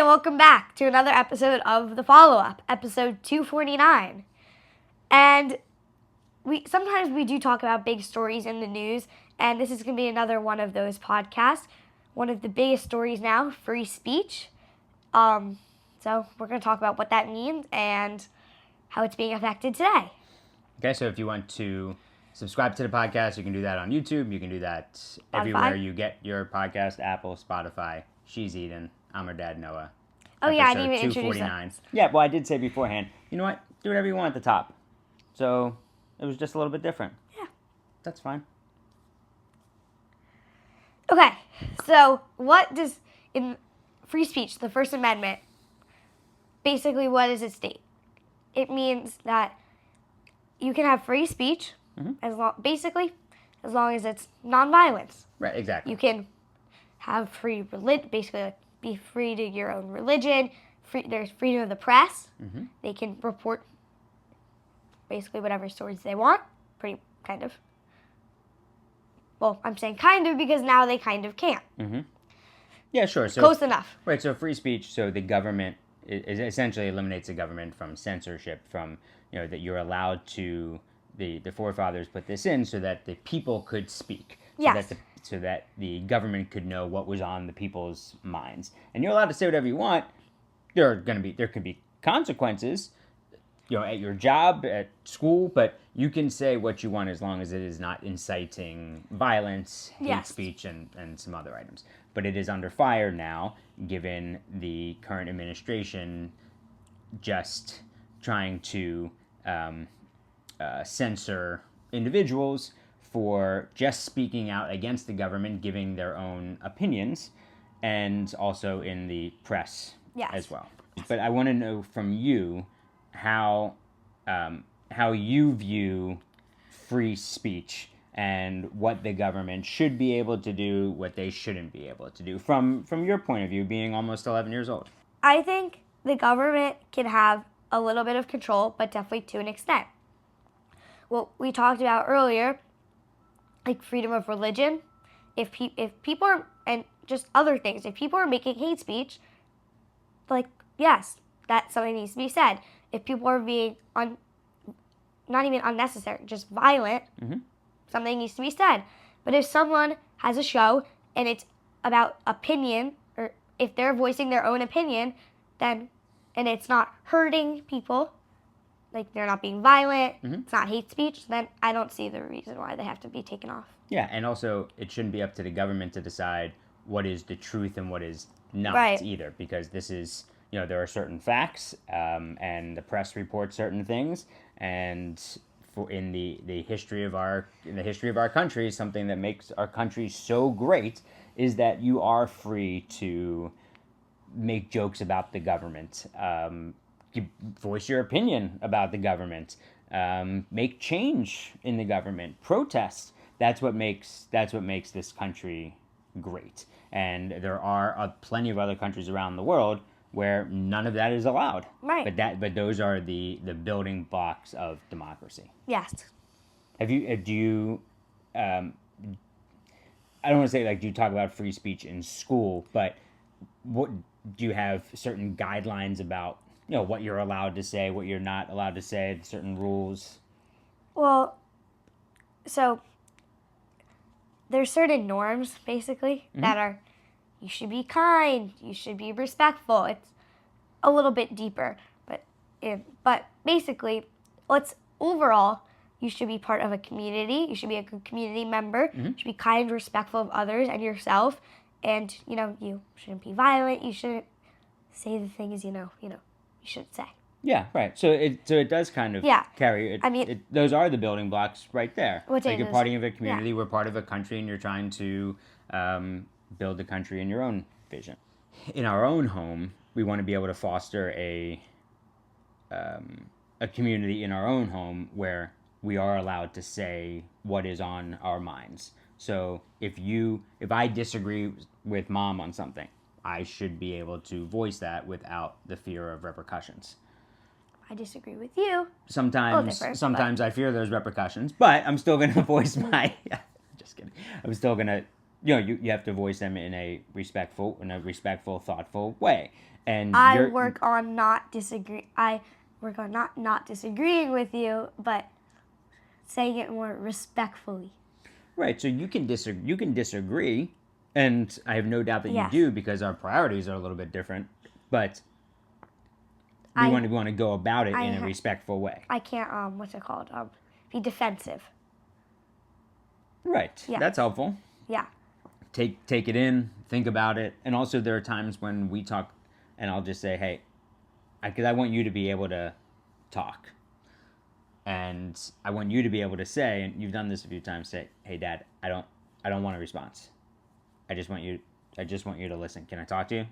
and welcome back to another episode of The Follow-Up, episode 249. And sometimes we do talk about big stories in the news, and this is going to be another one of those podcasts. One of the biggest stories now, free speech. So we're going to talk about what that means and how it's being affected today. Okay, so if you want to subscribe to the podcast, you can do that on YouTube. You can do that everywhere you get your podcast, Apple, Spotify. She's Eden. I'm her dad, Noah. Oh, yeah, I didn't even introduce that. Yeah, well, I did say beforehand, you know what? Do whatever you want at the top. So it was just a little bit different. Yeah. That's fine. Okay, so what does, in free speech, the First Amendment, basically what does it state? It means that you can have free speech, as long as it's nonviolence. Right, exactly. You can have free religion, basically like be free to your own religion. There's freedom of the press. They can report basically whatever stories they want. Pretty kind of. Well, I'm saying kind of because now they kind of can't. Yeah, sure. So, close enough. Right, so free speech, so the government, it essentially eliminates the government from censorship, from, that you're allowed to, the forefathers put this in so that the people could speak. Yes. So that the government could know what was on the people's minds. And you're allowed to say whatever you want. There could be consequences, at your job, at school, but you can say what you want as long as it is not inciting violence, hate speech, and some other items. But it is under fire now, given the current administration just trying to censor individuals for just speaking out against the government, giving their own opinions, and also in the press as well. But I want to know from you how you view free speech and what the government should be able to do, what they shouldn't be able to do, from your point of view, being almost 11 years old. I think the government can have a little bit of control, but definitely to an extent. What we talked about earlier, like freedom of religion, if people are, and just other things, if people are making hate speech, like, yes, that something needs to be said. If people are being not even unnecessary, just violent, something needs to be said. But if someone has a show and it's about opinion, or if they're voicing their own opinion, then, and it's not hurting people, like they're not being violent, it's not hate speech, then I don't see the reason why they have to be taken off. Yeah, and also it shouldn't be up to the government to decide what is the truth and what is not either, because this is, there are certain facts, and the press reports certain things, and in the history of our country, something that makes our country so great is that you are free to make jokes about the government. Voice your opinion about the government, make change in the government, protest. That's what makes this country great. And there are plenty of other countries around the world where none of that is allowed. Right. But those are the building blocks of democracy. Yes. I don't want to say do you talk about free speech in school, but what do you have certain guidelines about? What you're allowed to say, what you're not allowed to say, certain rules? Well, so there's certain norms, basically, that are, you should be kind, you should be respectful. It's a little bit deeper, but basically, overall, you should be part of a community, you should be a good community member, you should be kind, respectful of others and yourself, and, you shouldn't be violent, you shouldn't say the things, you should say. Yeah, right. So it does kind of carry it. Those are the building blocks right there. You're part of a community, we're part of a country, and you're trying to build the country in your own vision. In our own home, we want to be able to foster a community in our own home where we are allowed to say what is on our minds. So if I disagree with Mom on something, I should be able to voice that without the fear of repercussions. I disagree with you. Sometimes I fear those repercussions, but I'm still going to voice my... Just kidding. I'm still going to you have to voice them in a respectful, thoughtful way. And I work on not not disagreeing with you, but saying it more respectfully. Right. So you can disagree, and I have no doubt that Yes. you do, because our priorities are a little bit different. But we want to go about it in a respectful way. I can't what's it called? Be defensive. Right. Yeah. That's helpful. Yeah. Take it in, think about it, and also there are times when we talk, and I'll just say, hey, because I want you to be able to talk, and I want you to be able to say, and you've done this a few times, say, hey, Dad, I don't want a response. I just want you to listen. Can I talk to you?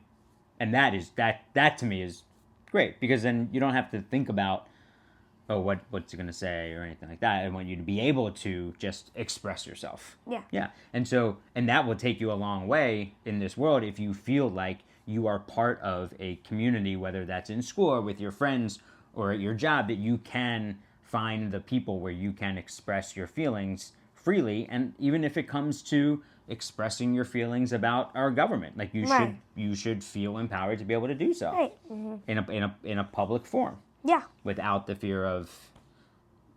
And that to me is great, because then you don't have to think about, oh, what's he gonna say or anything like that. I want you to be able to just express yourself. Yeah. Yeah. And that will take you a long way in this world if you feel like you are part of a community, whether that's in school or with your friends or at your job, that you can find the people where you can express your feelings freely. And even if it comes to expressing your feelings about our government, like you should feel empowered to be able to do so. Right. Mm-hmm. In a public forum. Yeah. Without the fear of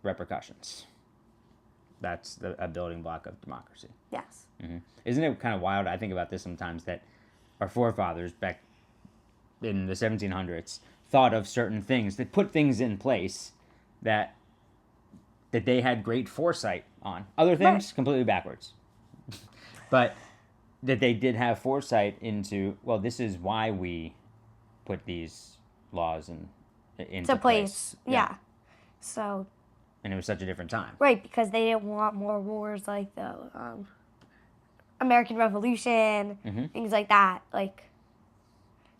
repercussions. That's a building block of democracy. Yes. Mm-hmm. Isn't it kind of wild? I think about this sometimes, that our forefathers back in the 1700s thought of certain things, that put things in place that they had great foresight on. Other things, completely backwards. But that they did have foresight into, well, this is why we put these laws into place. Yeah. So. And it was such a different time. Right, because they didn't want more wars like the American Revolution, things like that. Like,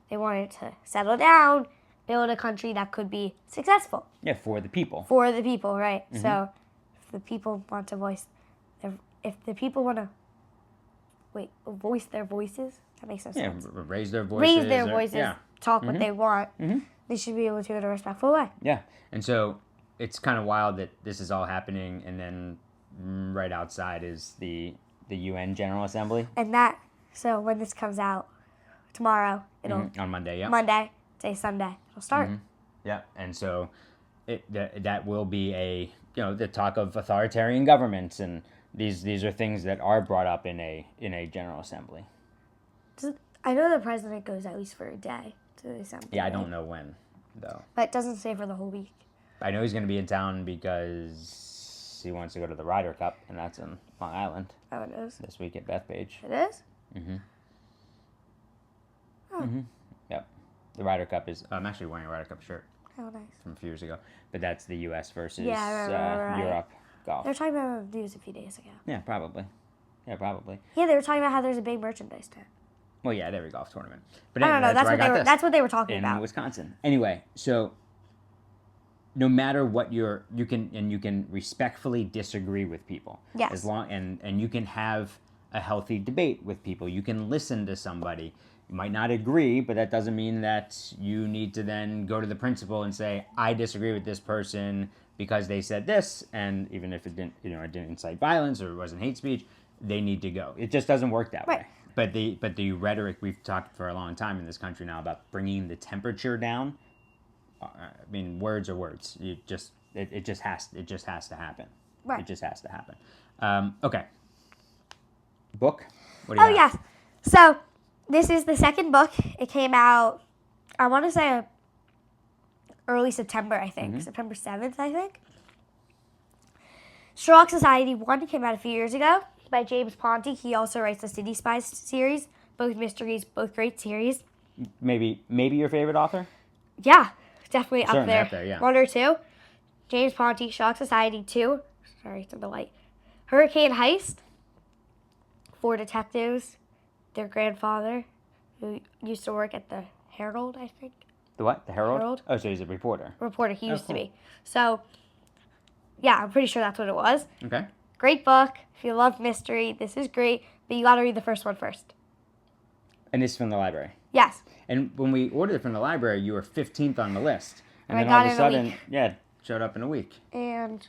they wanted to settle down, build a country that could be successful. Yeah, for the people. For the people, right. Mm-hmm. So, if the people want to voice their voices, that makes no sense. Yeah, raise their voices. Talk what they want. Mm-hmm. They should be able to in a respectful way. Yeah, and so it's kind of wild that this is all happening, and then right outside is the UN General Assembly. And so when this comes out tomorrow, it'll on Monday. Yeah. Monday, say Sunday, it'll start. Mm-hmm. Yeah, and so that will be the talk of authoritarian governments, and these are things that are brought up in a General Assembly. I know the president goes at least for a day to the assembly. Yeah, I don't know when, though. But it doesn't say for the whole week. I know he's going to be in town because he wants to go to the Ryder Cup, and that's in Long Island. Oh, it is? This week at Bethpage. It is? Mm-hmm. Oh. Mm-hmm. Yep. The Ryder Cup is... I'm actually wearing a Ryder Cup shirt. Oh, nice. From a few years ago. But that's the U.S. versus right. Europe golf. They were talking about the news a few days ago. Yeah, probably. Yeah, they were talking about how there's a big merchandise tent. Well, yeah, every golf tournament. But I don't know. That's what they were talking in about. Wisconsin. Anyway, so no matter what you can respectfully disagree with people. Yes. As long and you can have a healthy debate with people. You can listen to somebody. You might not agree, but that doesn't mean that you need to then go to the principal and say, I disagree with this person because they said this, and even if it didn't incite violence or it wasn't hate speech, they need to go. It just doesn't work that way. But the rhetoric, we've talked for a long time in this country now about bringing the temperature down. I mean, words are words. It just has to happen. Right. It just has to happen. Okay. Book. What do you got? Yes. So this is the second book. It came out, I want to say, early September. I think September 7th. I think. Sherlock Society 1 came out a few years ago. By James Ponti. He also writes the City Spies series. Both mysteries, both great series. Maybe your favorite author? Yeah, definitely Certainly up there. Yeah. 1 or 2. James Ponti, Sherlock Society 2. Sorry, it's in the light. Hurricane Heist. 4 detectives. Their grandfather, who used to work at the Herald, I think. The what? The Herald? Herald. Oh, so he's a reporter. He used to be. So, yeah, I'm pretty sure that's what it was. Okay. Great book. If you love mystery, this is great. But you got to read the first one first. And this is from the library? Yes. And when we ordered it from the library, you were 15th on the list. And then I got all of a sudden, it showed up in a week. And...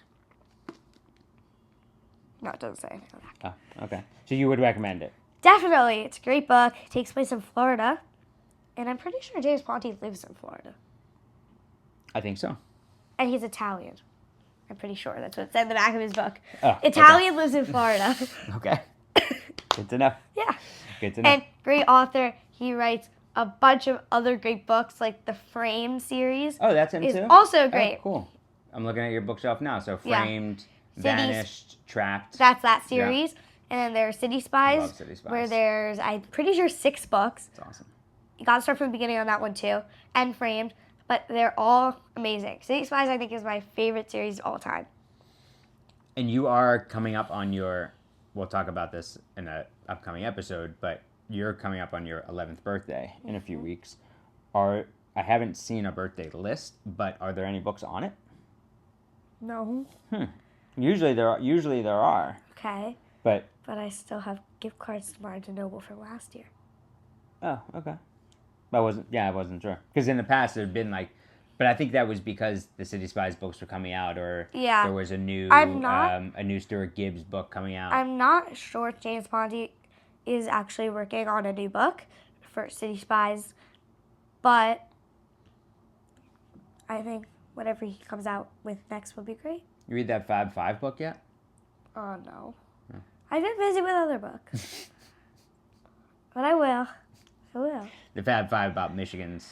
no, it doesn't say anything on that. Oh, okay. So you would recommend it? Definitely. It's a great book. It takes place in Florida. And I'm pretty sure James Ponti lives in Florida. I think so. And he's Italian. I'm pretty sure that's what it said in the back of his book. Oh, Italian lives in Florida. Okay. Good to know. Yeah. Good to know. And great author. He writes a bunch of other great books, like the Framed series. Oh, that's him is too? also great. Oh, cool. I'm looking at your bookshelf now. So Yeah. Framed, Cities- Vanished, Trapped. That's that series. Yeah. And then there's City Spies. Love City Spies. Where there's, I'm pretty sure, 6 books. That's awesome. You got to start from the beginning on that one too. And Framed. But they're all amazing. City Spies, I think, is my favorite series of all time. And you are coming up on your, we'll talk about this in an upcoming episode, but you're coming up on your 11th birthday in a few weeks. I haven't seen a birthday list, but are there any books on it? No. Usually there are. Okay. But I still have gift cards to Barnes & Noble from last year. Oh, okay. I wasn't sure. Because in the past, there had been but I think that was because the City Spies books were coming out, or there was a new a new Stuart Gibbs book coming out. I'm not sure if James Ponti is actually working on a new book for City Spies, but I think whatever he comes out with next will be great. You read that Fab Five book yet? Oh, no. I've been busy with other books. But I will. The Fab Five about Michigan's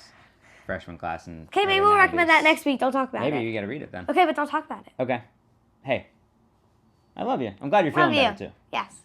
freshman class. Okay, maybe we'll recommend that next week. Don't talk about it. Maybe you got to read it then. Okay, but don't talk about it. Okay. Hey, I love you. I'm glad you're feeling better too. Yes.